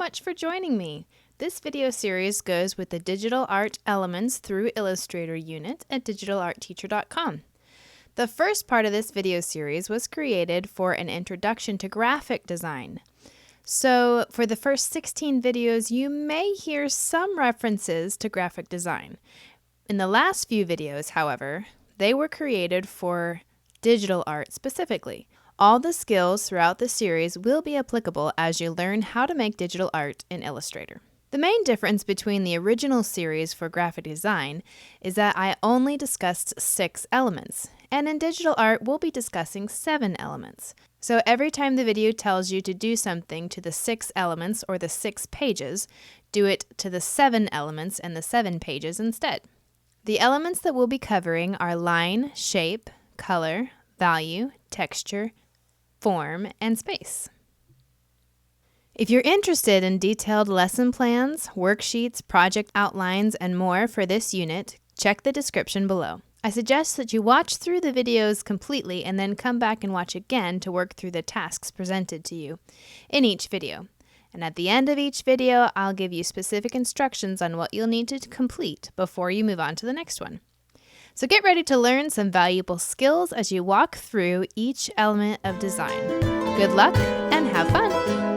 much for joining me. This video series goes with the Digital Art Elements through Illustrator unit at digitalartteacher.com. The first part of this video series was created for an introduction to graphic design. So for the first 16 videos, you may hear some references to graphic design. In the last few videos, however, they were created for digital art specifically. All the skills throughout the series will be applicable as you learn how to make digital art in Illustrator. The main difference between the original series for graphic design is that I only discussed 6 elements, and in digital art we'll be discussing 7 elements. So every time the video tells you to do something to the 6 elements or the 6 pages, do it to the 7 elements and the 7 pages instead. The elements that we'll be covering are line, shape, color, value, texture, form, and space. If you're interested in detailed lesson plans, worksheets, project outlines, and more for this unit, check the description below. I suggest that you watch through the videos completely and then come back and watch again to work through the tasks presented to you in each video. And at the end of each video, I'll give you specific instructions on what you'll need to complete before you move on to the next one. So get ready to learn some valuable skills as you walk through each element of design. Good luck and have fun!